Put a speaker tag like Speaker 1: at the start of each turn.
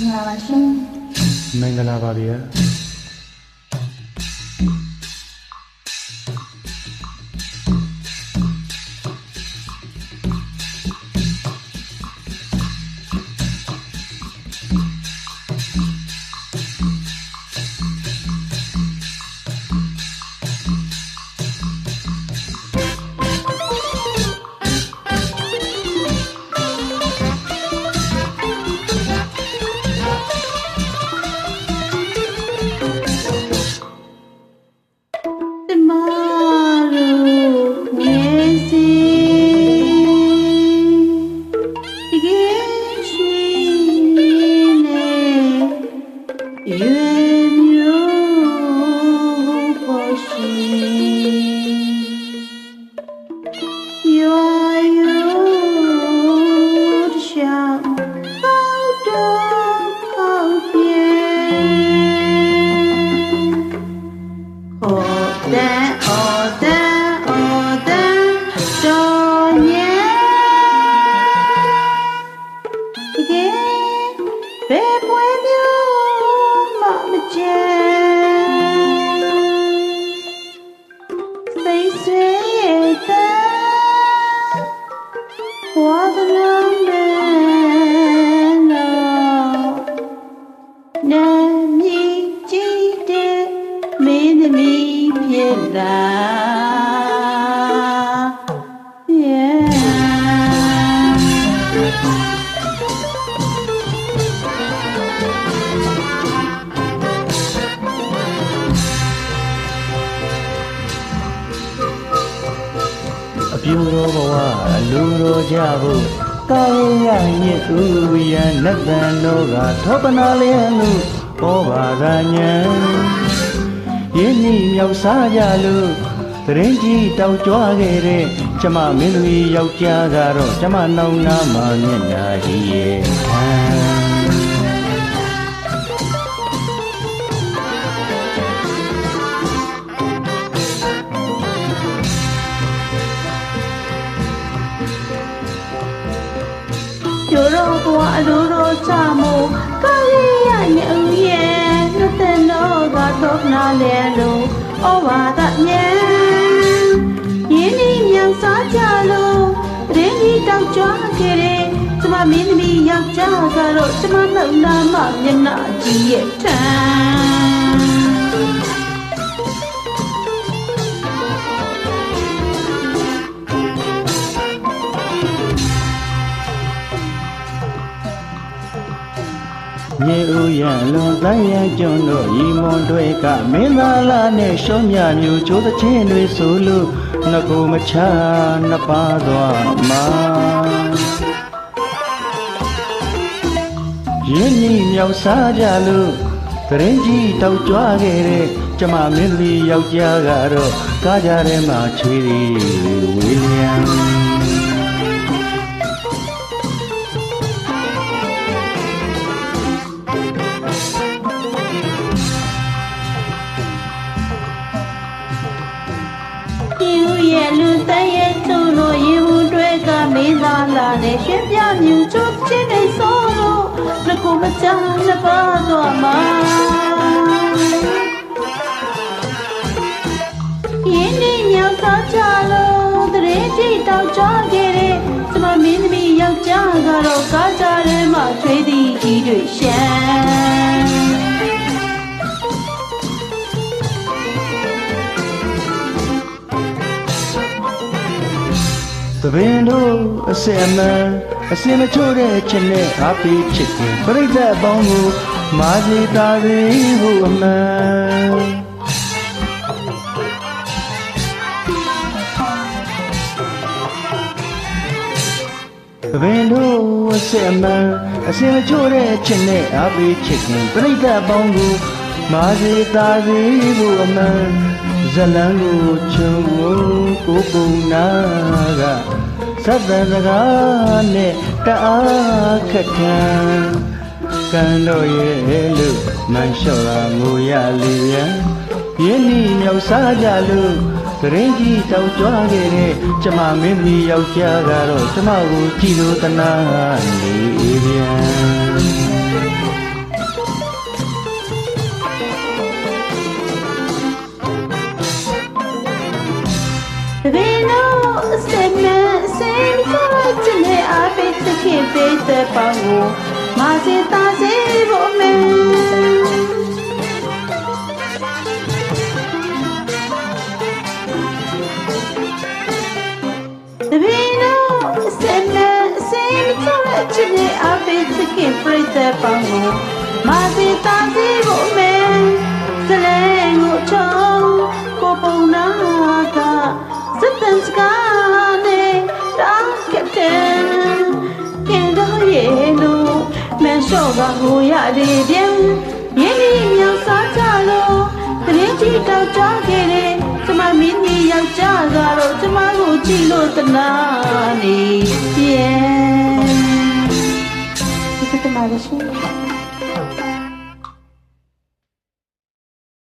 Speaker 1: လာပါရှင်
Speaker 2: မင်္ဂလာပါဗျာပြူတော်ဘဝအလူတော်ကြဖို့ကာယညစ်ဥယံနတ်တန်တော်ကထောပနာလျက်လူဩဘာဒညာယင်းဤမြောက်စားကြလို့တရင်ကြီးတောက်ကြွားခဲ့တဲ့ကျမမင်းလူယောက်ျားကတော့ကျမနောင်နာမှာမျက်နာကြီးရဲ့
Speaker 1: တော်ဘဝအလိုတော်ချမို့ကာရညဥ်ရဲ့နှစ်သက်တော်ကတော့နာလေလို့ဩဘာဒညံရင်းနှီးမြန်စားကြလို့တရင်ကြီးတောက်ကြွားခဲ့တဲ့ကျမမင်းသမီးယောက်ျားကတော့ကျမလုံနာမမျက်နှာကြီးရဲ့ထံ
Speaker 2: မြေဥယံလွန်တိုင်းရန်ကျွန်းတို့ရီမွန်တွေကမင်းသားလာနဲ့ရှောမြမျိုးချိုးသချင်းတွေဆိုလို့နှကိုမချနှစ်ပါးသွားမှာရင်းနှီးမြောက်စားကြလို့တရင်ကြီးတောက်ကြွားခဲ့တဲ့ကျမမင်းသမီးယောက်ျားကတော့ကားကြထဲမှာချွေးရီဝီလျံ
Speaker 1: လူတိုင်းရဲ့ချုံလို့ရေဘူးတွေကမင်းသားလာနဲ့ရွှေပြမြူချိုးချင်းနေဆိုလို့ငကိုမချနှစ်ပါးသွားမှာရင်းနှီးမြောက်စားကြလို့တရေတိတောက်ကြခဲ့တဲ့ကျမမင်းသမီးယောက်ျားကတော့ကားကြထဲမှာချွေးသည်ကြီးတွေရှမ်း
Speaker 2: သပင်တို့အစင်အမှန်အစင်မချို့တဲ့ချက်နဲ့အားပေးချစ်ခင်ပြိဿအပေါင်းကိုမာစီတာသေးဖို့အမှန်သပင်တို့အစင်အမှန်အစင်မချို့တဲ့ချက်နဲ့အားပေးချစ်ခင်ပြိဿအပေါင်းကိုမာစီတာသေးဖို့အမှန်ဇလံကိုချုံကိုပုံနာကသတ္တစကားနဲ့တအားခက်ခံကံတော်ရဲ့လို့မန်လျှော့တာငိုရလေပြန်ရင်းနှီးမြောက်စားကြလို့တရင်ကြီးတောက်ကြွားခဲ့တဲ့ကျမမင်းကြီးယောက်ျားကတော့ကျမကိုကြည့်လို့တနာနေပြန်
Speaker 1: ပေါင်းကိုမာစီတာစီဖို့မဲတပင်းတော့စင်နဲ့စင်ချတဲ့ချစ်ရဲ့အပိချစ်ခင်ပြိတ္တပေါင်းကိုမာစီတာစီဖို့မဲစလဲကိုချုံကိုပုံနာကစတန်စကားနဲ့တောင်းကတဲ့ကင်တော့ရဲ့လို့မန်လျှော့ကဟိုရလေးပြန်ရင်းနှီးမြောက်စားကြလို့တရင်ကြီးတောက်ကြခဲ့တယ်ကျမမင်းကြီးယောက်ျားကတော့ကျမကိုကြည့်လို့တနာနေပြန်ဒီကတမရရှိ